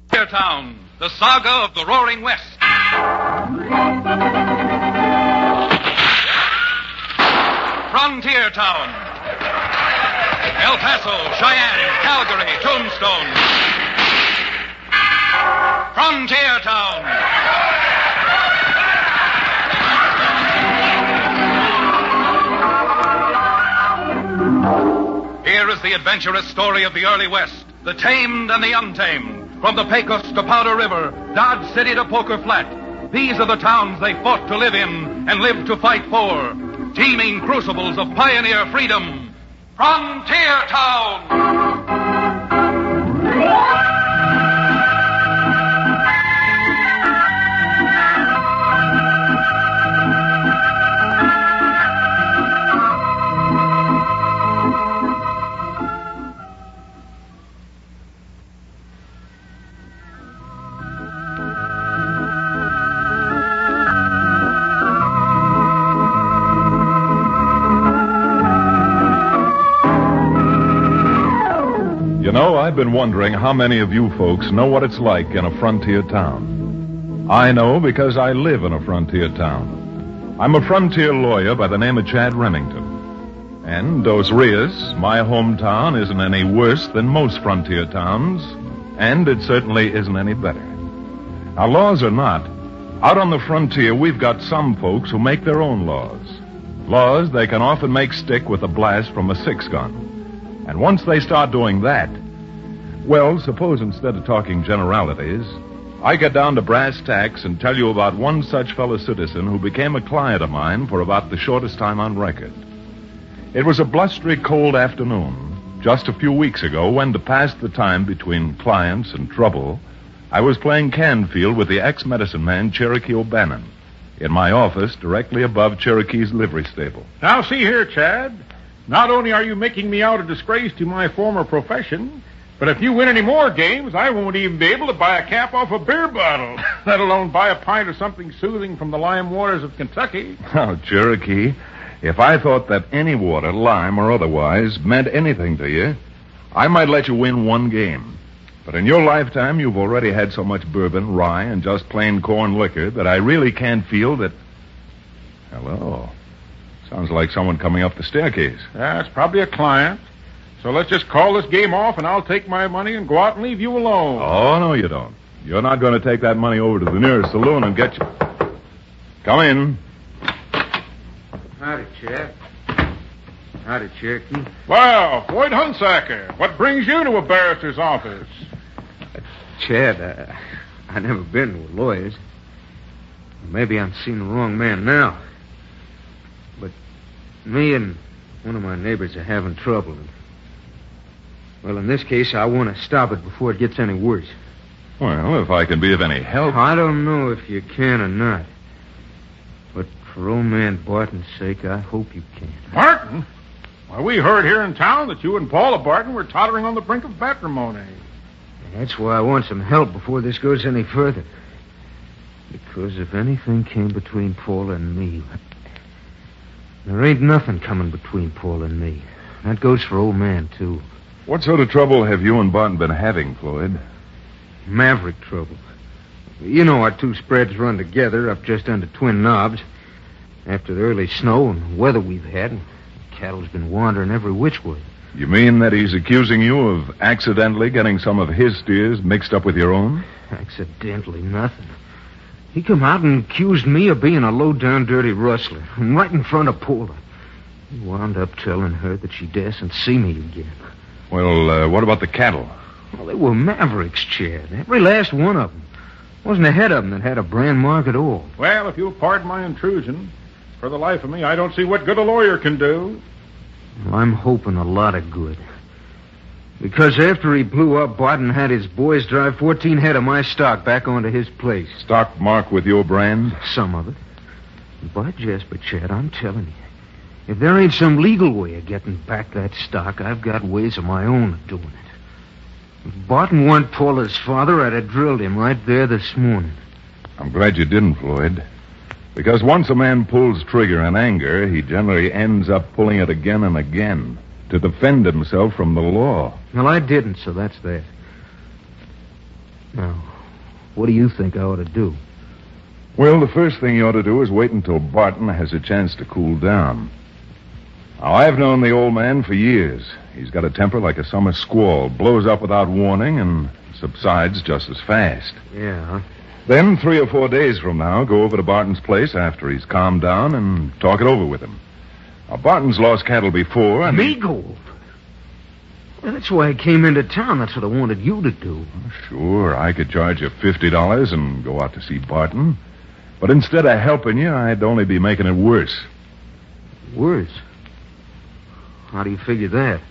Town, the saga of the Roaring West. Frontier Town. El Paso, Cheyenne, Calgary, Tombstone. Frontier Town. Here is the adventurous story of the early West, the tamed and the untamed. From the Pecos to Powder River, Dodge City to Poker Flat. These are the towns they fought to live in and lived to fight for. Teeming crucibles of pioneer freedom. Frontier Town! I've been wondering how many of you folks know what it's like in a frontier town. I know because I live in a frontier town. I'm a frontier lawyer by the name of Chad Remington. And Dos Rios, my hometown, isn't any worse than most frontier towns, and it certainly isn't any better. Now, laws or not, out on the frontier, we've got some folks who make their own laws. Laws they can often make stick with a blast from a 6-gun. And once they start doing that, well, suppose instead of talking generalities, I get down to brass tacks and tell you about one such fellow citizen who became a client of mine for about the shortest time on record. It was a blustery, cold afternoon, just a few weeks ago, when to pass the time between clients and trouble, I was playing Canfield with the ex-medicine man, Cherokee O'Bannon, in my office directly above Cherokee's livery stable. Now, see here, Chad. Not only are you making me out a disgrace to my former profession, but if you win any more games, I won't even be able to buy a cap off a beer bottle, let alone buy a pint of something soothing from the lime waters of Kentucky. Oh, Cherokee, if I thought that any water, lime or otherwise, meant anything to you, I might let you win one game. But in your lifetime, you've already had so much bourbon, rye, and just plain corn liquor that I really can't feel that... Hello. Sounds like someone coming up the staircase. Yeah, it's probably a client. So let's just call this game off, and I'll take my money and go out and leave you alone. Oh, no, you don't. You're not going to take that money over to the nearest saloon and get you... Come in. Howdy, Chad. Howdy, Cherokee. Well, Floyd Hunsaker, what brings you to a barrister's office? Chad, I never been to a lawyer's. Maybe I'm seeing the wrong man now. But me and one of my neighbors are having trouble. Well, in this case, I want to stop it before it gets any worse. Well, if I can be of any help... I don't know if you can or not. But for old man Barton's sake, I hope you can. Barton? Well, we heard here in town that you and Paula Barton were tottering on the brink of matrimony. And that's why I want some help before this goes any further. Because if anything came between Paula and me... There ain't nothing coming between Paula and me. That goes for old man, too. What sort of trouble have you and Barton been having, Floyd? Maverick trouble. You know our two spreads run together up just under Twin Knobs. After the early snow and weather we've had, cattle's been wandering every which way. You mean that he's accusing you of accidentally getting some of his steers mixed up with your own? Accidentally, nothing. He come out and accused me of being a low-down, dirty rustler, right in front of Paula. He wound up telling her that she dassn't see me again. Well, what about the cattle? Well, they were mavericks, Chad. Every last one of them. Wasn't a head of them that had a brand mark at all. Well, if you'll pardon my intrusion, for the life of me, I don't see what good a lawyer can do. Well, I'm hoping a lot of good. Because after he blew up, Barton had his boys drive 14 head of my stock back onto his place. Stock marked with your brand? Some of it. But, Jasper, Chad, I'm telling you, if there ain't some legal way of getting back that stock, I've got ways of my own of doing it. If Barton weren't Paula's father, I'd have drilled him right there this morning. I'm glad you didn't, Floyd. Because once a man pulls trigger in anger, he generally ends up pulling it again and again to defend himself from the law. Well, I didn't, so that's that. Now, what do you think I ought to do? Well, the first thing you ought to do is wait until Barton has a chance to cool down. Now, I've known the old man for years. He's got a temper like a summer squall, blows up without warning and subsides just as fast. Yeah. Then, 3 or 4 days from now, go over to Barton's place after he's calmed down and talk it over with him. Now, Barton's lost cattle before, and... Me go over? Well, that's why I came into town. That's what I wanted you to do. Sure, I could charge you $50 and go out to see Barton. But instead of helping you, I'd only be making it worse. Worse? How do you figure that?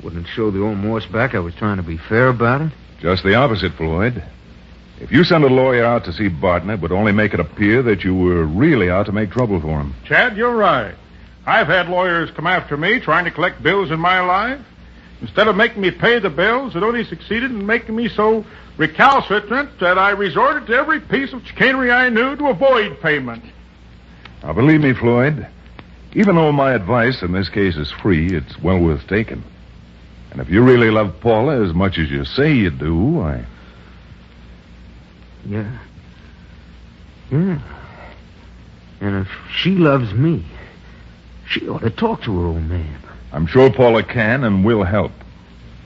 Wouldn't it show the old Morse back I was trying to be fair about it? Just the opposite, Floyd. If you sent a lawyer out to see Barton, it would only make it appear that you were really out to make trouble for him. Chad, you're right. I've had lawyers come after me trying to collect bills in my life. Instead of making me pay the bills, it only succeeded in making me so recalcitrant that I resorted to every piece of chicanery I knew to avoid payment. Now, believe me, Floyd, even though my advice in this case is free, it's well worth taking. And if you really love Paula as much as you say you do, Yeah. Yeah. And if she loves me, she ought to talk to her old man. I'm sure Paula can and will help.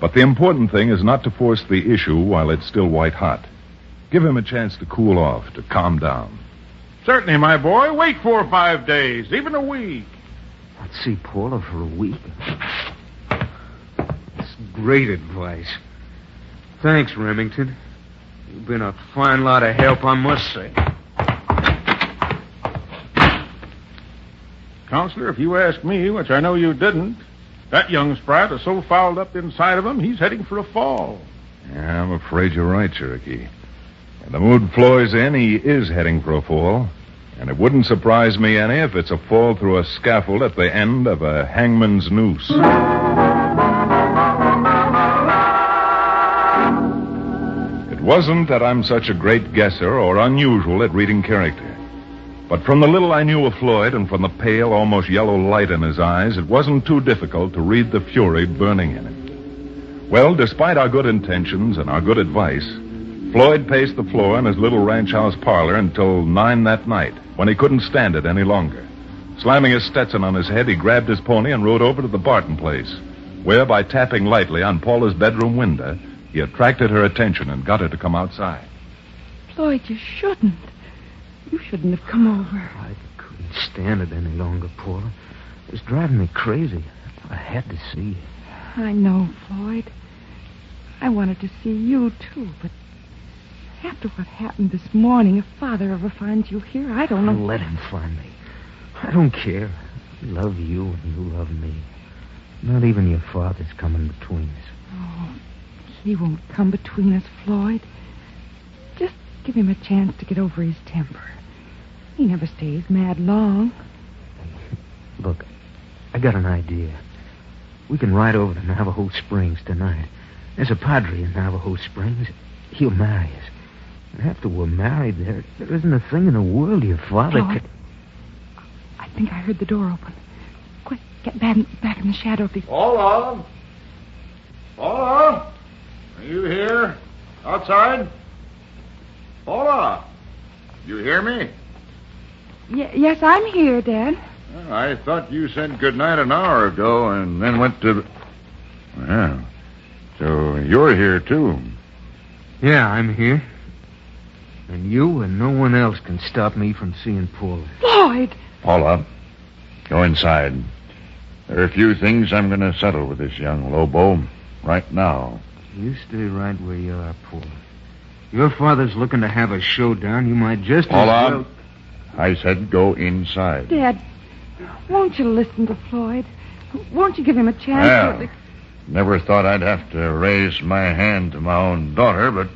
But the important thing is not to force the issue while it's still white hot. Give him a chance to cool off, to calm down. Certainly, my boy. Wait 4 or 5 days, even a week. I'd see Paula for a week. That's great advice. Thanks, Remington. You've been a fine lot of help, I must say. Counselor, if you ask me, which I know you didn't, that young sprat is so fouled up inside of him, he's heading for a fall. Yeah, I'm afraid you're right, Cherokee. In the mood Floyd's in, he is heading for a fall. And it wouldn't surprise me any if it's a fall through a scaffold at the end of a hangman's noose. It wasn't that I'm such a great guesser or unusual at reading character. But from the little I knew of Floyd and from the pale, almost yellow light in his eyes, it wasn't too difficult to read the fury burning in him. Well, despite our good intentions and our good advice, Floyd paced the floor in his little ranch house parlor until 9 that night, when he couldn't stand it any longer. Slamming his Stetson on his head, he grabbed his pony and rode over to the Barton place, where, by tapping lightly on Paula's bedroom window, he attracted her attention and got her to come outside. Floyd, you shouldn't. You shouldn't have come over. I couldn't stand it any longer, Paula. It was driving me crazy. I had to see you. I know, Floyd. I wanted to see you, too, but after what happened this morning, if Father ever finds you here, I don't know. Let him find me. I don't care. I love you and you love me. Not even your father's coming between us. Oh, he won't come between us, Floyd. Just give him a chance to get over his temper. He never stays mad long. Look, I got an idea. We can ride over to Navajo Springs tonight. There's a padre in Navajo Springs. He'll marry us. And after we're married, there isn't a thing in the world your father Floyd, could... I think I heard the door open. Quick, get back in the shadow of the... Paula? Paula? Are you here? Outside? Paula? You hear me? Yes, I'm here, Dad. I thought you said goodnight an hour ago and then went to... Well, so you're here, too. Yeah, I'm here. And you and no one else can stop me from seeing Paula. Floyd! Paula, go inside. There are a few things I'm going to settle with this young Lobo right now. You stay right where you are, Paula. Your father's looking to have a showdown. You might just Paula, as well... I said go inside. Dad, won't you listen to Floyd? Won't you give him a chance? Well, never thought I'd have to raise my hand to my own daughter, but...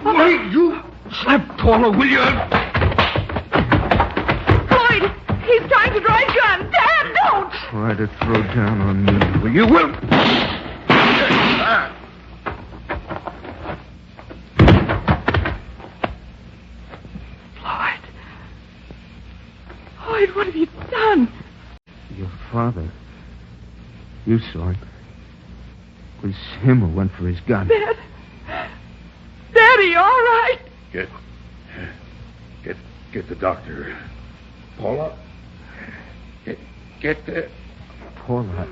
Wait, you slap Paula, will you? Floyd, he's trying to draw his gun. Dad, don't! Try to throw down on me, will you? Will... Floyd, what have you done? Your father. You saw him. It was him who went for his gun. Dad! Dad! Get the doctor. Paula? Get the... Paula.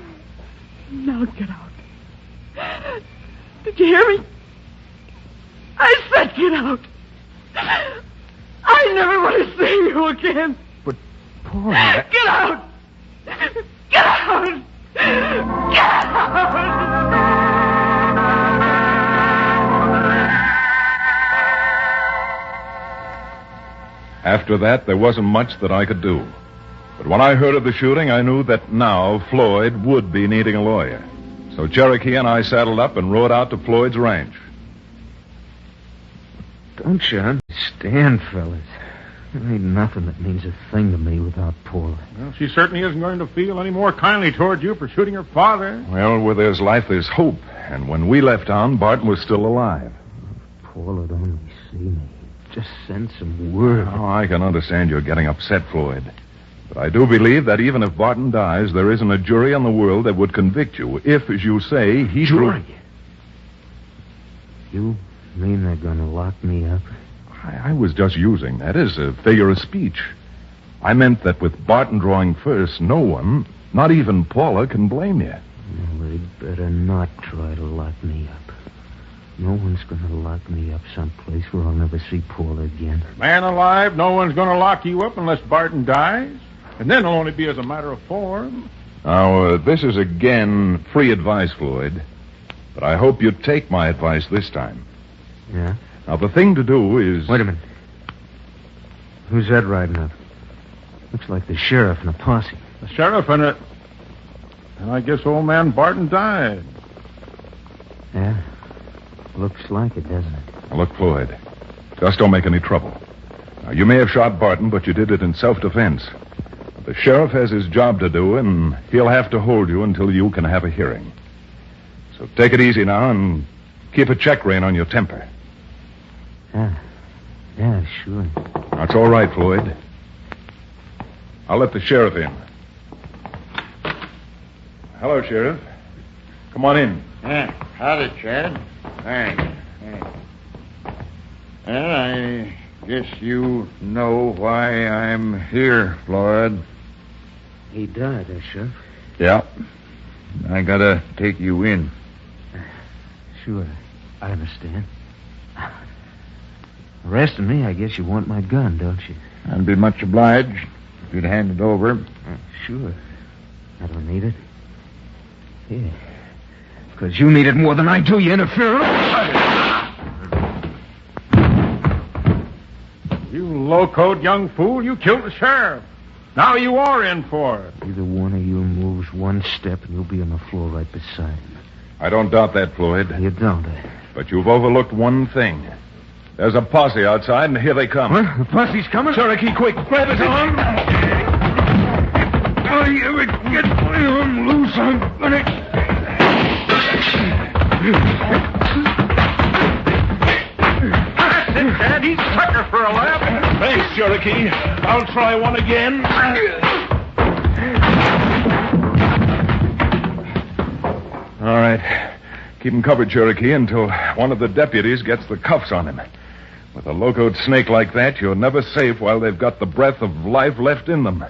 Now get out. Did you hear me? I said get out. I never want to see you again. But, Paula... Get out! Get out! Get out! After that, there wasn't much that I could do. But when I heard of the shooting, I knew that now Floyd would be needing a lawyer. So Cherokee and I saddled up and rode out to Floyd's ranch. Don't you understand, fellas? There ain't nothing that means a thing to me without Paula. Well, she certainly isn't going to feel any more kindly toward you for shooting her father. Well, where there's life, there's hope. And when we left town, Barton was still alive. Paula'd only see me. Just send some word. Oh, I can understand you're getting upset, Floyd. But I do believe that even if Barton dies, there isn't a jury in the world that would convict you if, as you say, he... Jury? You mean they're going to lock me up? I was just using that as a figure of speech. I meant that with Barton drawing first, no one, not even Paula, can blame you. Well, they'd better not try to lock me up. No one's going to lock me up someplace where I'll never see Paula again. Man alive, no one's going to lock you up unless Barton dies. And then it'll only be as a matter of form. Now, this is again free advice, Floyd. But I hope you take my advice this time. Yeah? Now, the thing to do is... Wait a minute. Who's that riding up? Looks like the sheriff and a posse. The sheriff and a... And I guess old man Barton died. Yeah? Looks like it, doesn't it? Now, look, Floyd, just don't make any trouble. Now, you may have shot Barton, but you did it in self-defense. The sheriff has his job to do, and he'll have to hold you until you can have a hearing. So take it easy now and keep a check rein on your temper. Yeah, sure. That's all right, Floyd. I'll let the sheriff in. Hello, Sheriff. Come on in. Howdy, Chad. Thanks. Well, I guess you know why I'm here, Floyd. He died, Sheriff? Yeah. I gotta take you in. Sure, I understand. Arresting me, I guess you want my gun, don't you? I'd be much obliged if you'd hand it over. Sure. I don't need it. Yeah. Because you need it more than I do, you interferer. You low-code young fool, you killed the sheriff. Now you are in for it. Either one of you moves one step and you'll be on the floor right beside him. I don't doubt that, Floyd. You don't, But you've overlooked one thing. There's a posse outside, and here they come. What? The posse's coming? Cherokee, quick, grab his arm. Oh, you would get him loose. I'm gonna... That's it, Dad. He's sucker for a laugh. Thanks, Cherokee. I'll try one again. All right. Keep him covered, Cherokee, until one of the deputies gets the cuffs on him. With a locoed snake like that, you're never safe while they've got the breath of life left in them.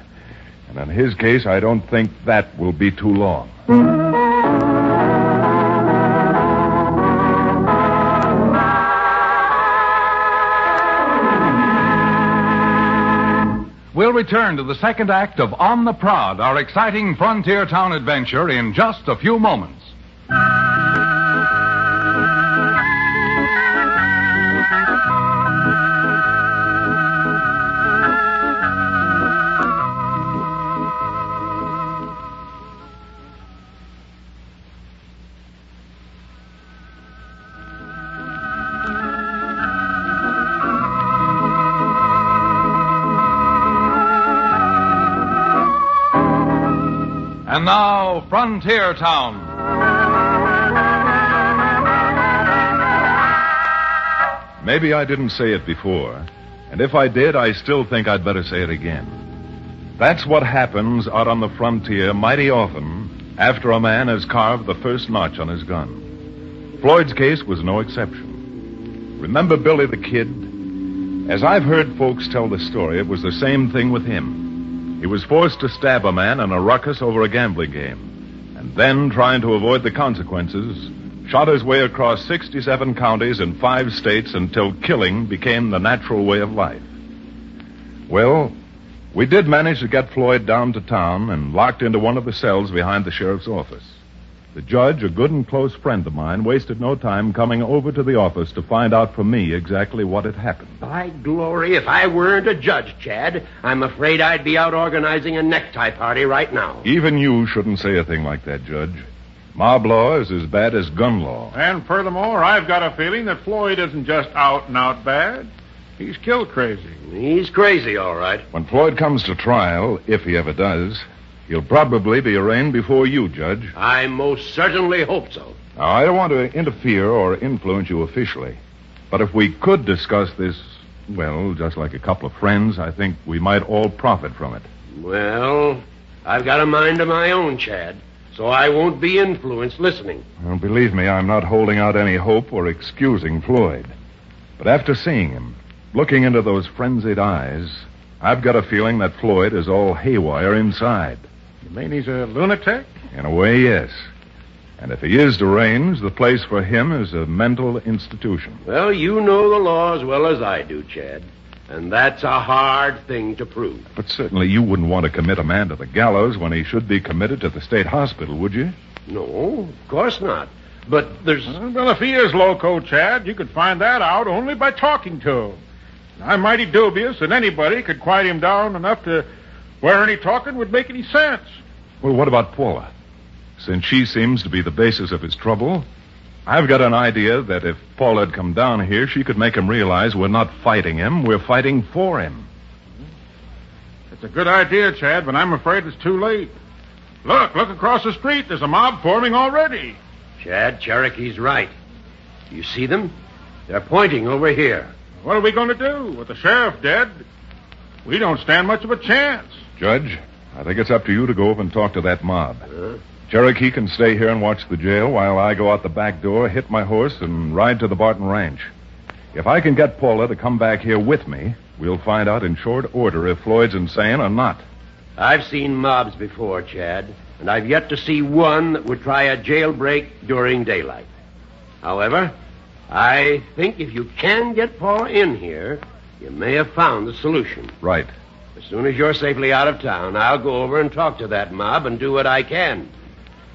And in his case, I don't think that will be too long. We'll return to the second act of On the Prod, our exciting frontier town adventure, in just a few moments. And now, Frontier Town. Maybe I didn't say it before, and if I did, I still think I'd better say it again. That's what happens out on the frontier mighty often after a man has carved the first notch on his gun. Floyd's case was no exception. Remember Billy the Kid? As I've heard folks tell the story, it was the same thing with him. He was forced to stab a man in a ruckus over a gambling game, and then, trying to avoid the consequences, shot his way across 67 counties in 5 states until killing became the natural way of life. Well, we did manage to get Floyd down to town and locked into one of the cells behind the sheriff's office. The judge, a good and close friend of mine, wasted no time coming over to the office to find out from me exactly what had happened. By glory, if I weren't a judge, Chad, I'm afraid I'd be out organizing a necktie party right now. Even you shouldn't say a thing like that, Judge. Mob law is as bad as gun law. And furthermore, I've got a feeling that Floyd isn't just out and out bad. He's kill crazy. He's crazy, all right. When Floyd comes to trial, if he ever does, he'll probably be arraigned before you, Judge. I most certainly hope so. Now, I don't want to interfere or influence you officially, but if we could discuss this, well, just like a couple of friends, I think we might all profit from it. Well, I've got a mind of my own, Chad, so I won't be influenced listening. Well, believe me, I'm not holding out any hope or excusing Floyd. But after seeing him, looking into those frenzied eyes, I've got a feeling that Floyd is all haywire inside. You mean he's a lunatic? In a way, yes. And if he is deranged, the place for him is a mental institution. Well, you know the law as well as I do, Chad, and that's a hard thing to prove. But certainly you wouldn't want to commit a man to the gallows when he should be committed to the state hospital, would you? No, of course not. But there's... Well, if he is loco, Chad, you could find that out only by talking to him. I'm mighty dubious that anybody could quiet him down enough to where any talking would make any sense. Well, what about Paula? Since she seems to be the basis of his trouble, I've got an idea that if Paula had come down here, she could make him realize we're not fighting him, we're fighting for him. It's a good idea, Chad, but I'm afraid it's too late. Look across the street. There's a mob forming already. Chad, Cherokee's right. You see them? They're pointing over here. What are we going to do? With the sheriff dead, we don't stand much of a chance. Judge, I think it's up to you to go over and talk to that mob. Cherokee can stay here and watch the jail while I go out the back door, hit my horse, and ride to the Barton Ranch. If I can get Paula to come back here with me, we'll find out in short order if Floyd's insane or not. I've seen mobs before, Chad, and I've yet to see one that would try a jailbreak during daylight. However, I think if you can get Paula in here, you may have found the solution. Right. As soon as you're safely out of town, I'll go over and talk to that mob and do what I can.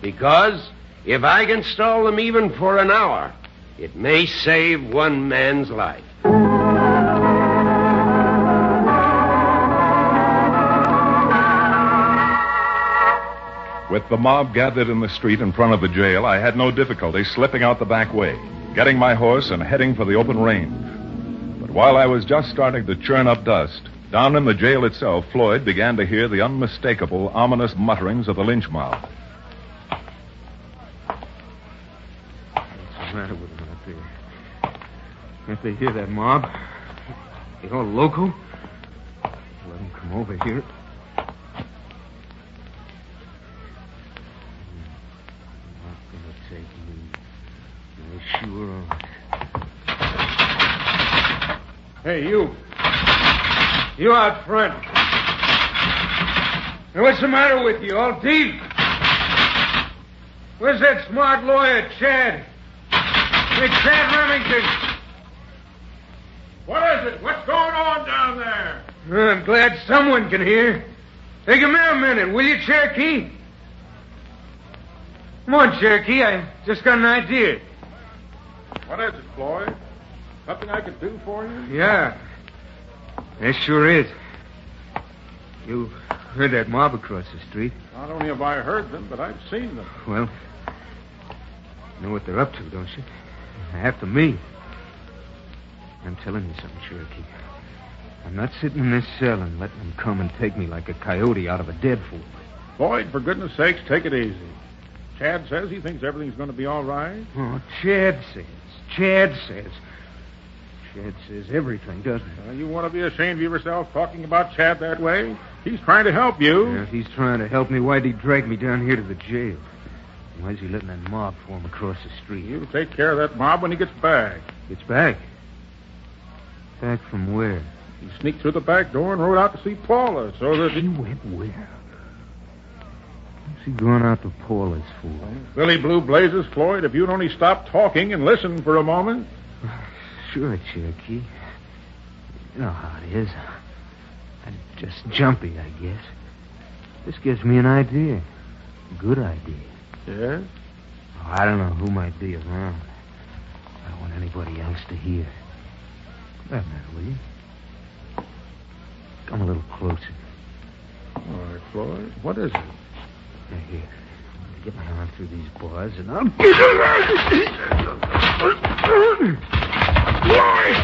Because if I can stall them even for an hour, it may save one man's life. With the mob gathered in the street in front of the jail, I had no difficulty slipping out the back way, getting my horse and heading for the open range. But while I was just starting to churn up dust, down in the jail itself, Floyd began to hear the unmistakable, ominous mutterings of the lynch mob. What's the matter with them out there? Can't they hear that mob? They all loco? Let them come over here. Not gonna take me. They sure aren't. Hey, you. You out front. Hey, what's the matter with you? All deep? Where's that smart lawyer, Chad? Hey, Chad Remington. What is it? What's going on down there? I'm glad someone can hear. Hey, come here a minute, will you, Cherokee? Come on, Cherokee. I just got an idea. What is it, Floyd? Something I could do for you? Yeah. There sure is. You heard that mob across the street. Not only have I heard them, but I've seen them. Well, you know what they're up to, don't you? After me. I'm telling you something, Cherokee. I'm not sitting in this cell and letting them come and take me like a coyote out of a deadfall. Floyd, for goodness sakes, take it easy. Chad says he thinks everything's going to be all right. Oh, Chad says. Chad says everything, doesn't he? You want to be ashamed of yourself talking about Chad that way? He's trying to help you. Yeah, if he's trying to help me, why'd he drag me down here to the jail? Why's he letting that mob form across the street? You'll take care of that mob when he gets back. Gets back? Back from where? He sneaked through the back door and rode out to see Paula, so that He went where? What's he going out to Paula's for? Billy Blue Blazes, Floyd, if you'd only stop talking and listen for a moment. Sure, Cherokee. You know how it is. I'm just jumpy, I guess. This gives me an idea. A good idea. Yeah? Oh, I don't know who might be around. I don't want anybody else to hear. Come here, will you? Come a little closer. All right, Floyd. What is it? Now, here. I'm going to get my arm through these bars, and I'll... Floyd!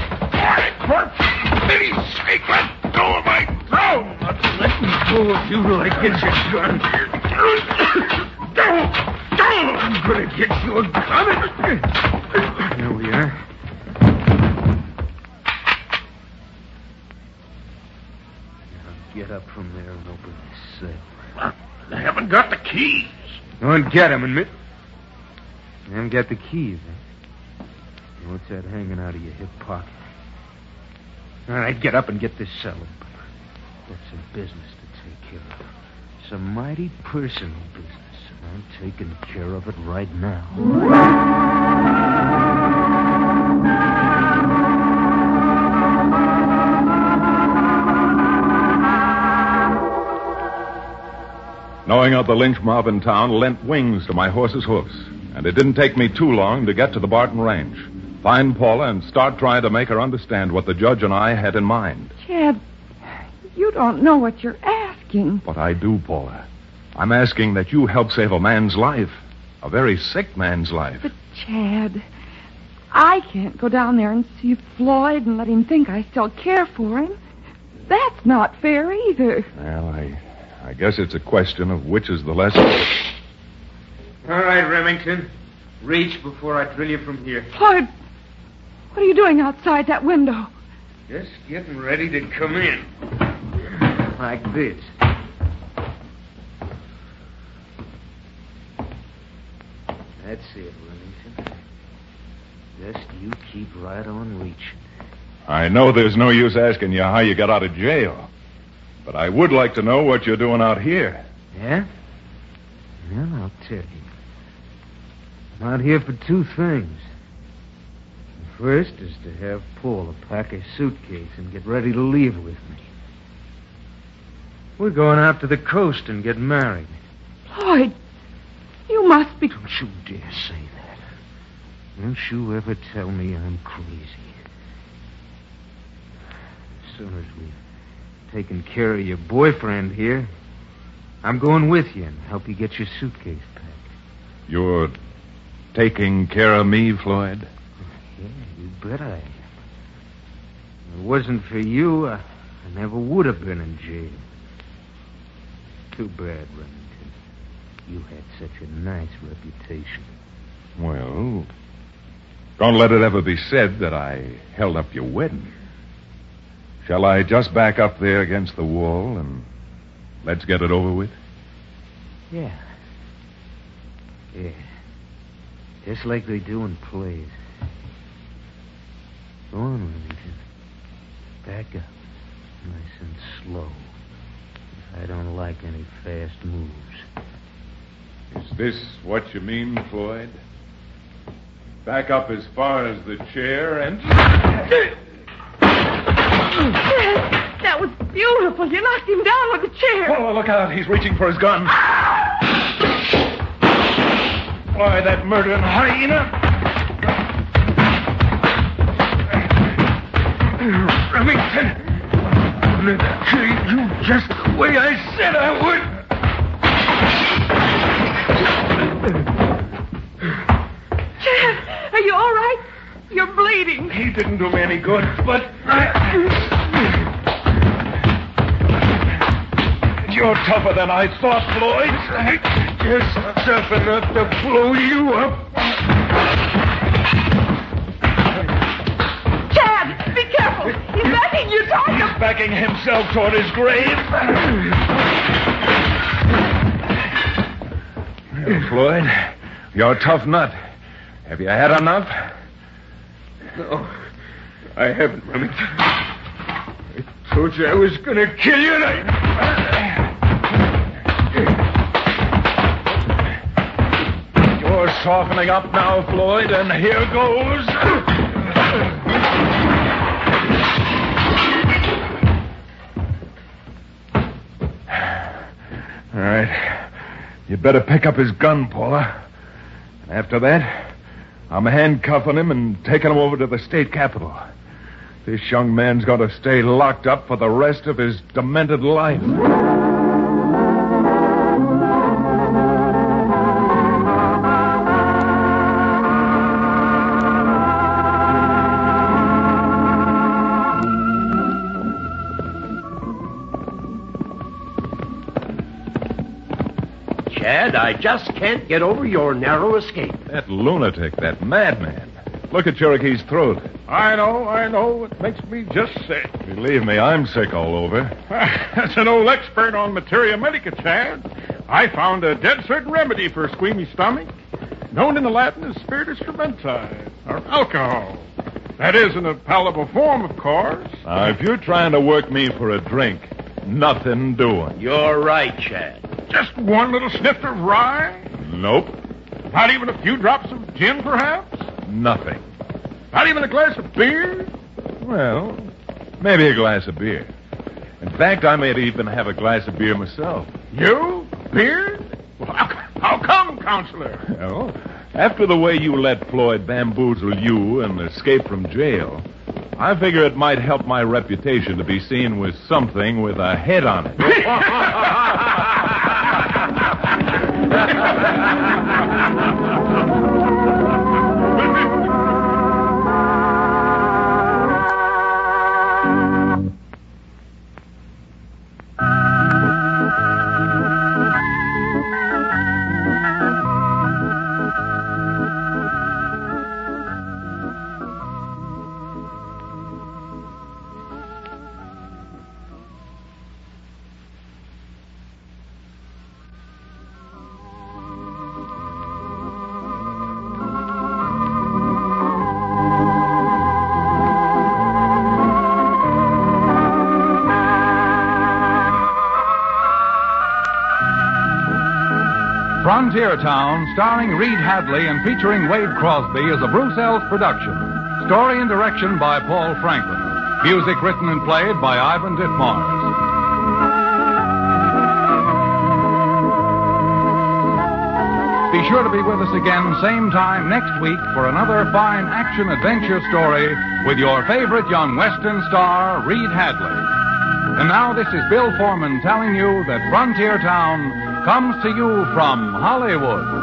For pity's sake, let go of my throat! Let me go of you till I get your gun. Don't! I'm going to get you a gun. Here we are. Now get up from there and open the cell. I haven't got the keys. Go and get them, and you haven't got the keys, eh? What's that hanging out of your hip pocket? All right, get up and get this cell open. Got some business to take care of. Some mighty personal business, and I'm taking care of it right now. Knowing of the lynch mob in town lent wings to my horse's hoofs, and it didn't take me too long to get to the Barton Range, find Paula, and start trying to make her understand what the judge and I had in mind. Chad, you don't know what you're asking. But I do, Paula. I'm asking that you help save a man's life, a very sick man's life. But, Chad, I can't go down there and see Floyd and let him think I still care for him. That's not fair either. Well, I guess it's a question of which is the less... All right, Remington. Reach before I drill you from here. Floyd, what are you doing outside that window? Just getting ready to come in. Like this. That's it, Remington. Just you keep right on reaching. I know there's no use asking you how you got out of jail, but I would like to know what you're doing out here. Yeah? Well, I'll tell you. I'm out here for two things. The first is to have Paula pack her suitcase and get ready to leave with me. We're going out to the coast and get married. Floyd, you must be... Don't you dare say that. Don't you ever tell me I'm crazy. As soon as we've taken care of your boyfriend here, I'm going with you and help you get your suitcase packed. You're taking care of me, Floyd? Yeah, you bet I am. If it wasn't for you, I never would have been in jail. Too bad, Remington. You had such a nice reputation. Well, don't let it ever be said that I held up your wedding. Shall I just back up there against the wall and let's get it over with? Yeah. Yeah. Just like they do in plays. Go on, Remington. Back up. Nice and slow. I don't like any fast moves. Is this what you mean, Floyd? Back up as far as the chair and... That was beautiful. You knocked him down with the chair. Oh, look out. He's reaching for his gun. Why, that murdering hyena. Remington, I'm going to kill you just the way I said I would. Chad, are you all right? You're bleeding. He didn't do me any good, but you're tougher than I thought, Floyd. Just tough enough to blow you up. Chad, be careful. He's backing you toward him. He's backing himself toward his grave. Well, Floyd, you're a tough nut. Have you had enough? No. I haven't, Remington. I told you I was going to kill you, and You're softening up now, Floyd, and here goes. All right. You better pick up his gun, Paula. And after that, I'm handcuffing him and taking him over to the state capitol. This young man's going to stay locked up for the rest of his demented life. Chad, I just can't get over your narrow escape. That lunatic, that madman. Look at Cherokee's throat. I know. It makes me just sick. Believe me, I'm sick all over. As an old expert on materia medica, Chad, I found a dead certain remedy for a squeamy stomach, known in the Latin as spiritus fermenti, or alcohol. That is in a palatable form, of course. Now, if you're trying to work me for a drink, nothing doing. You're right, Chad. Just one little snifter of rye? Nope. Not even a few drops of gin, perhaps? Nothing. Not even a glass of beer? Well, maybe a glass of beer. In fact, I may even have a glass of beer myself. You? Beer? Well, how come, Counselor? Well, after the way you let Floyd bamboozle you and escape from jail, I figure it might help my reputation to be seen with something with a head on it. Frontier Town, starring Reed Hadley and featuring Wade Crosby, is a Bruce Ells production. Story and direction by Paul Franklin. Music written and played by Ivan Ditmars. Be sure to be with us again same time next week for another fine action-adventure story with your favorite young Western star, Reed Hadley. And now this is Bill Foreman telling you that Frontier Town comes to you from Hollywood.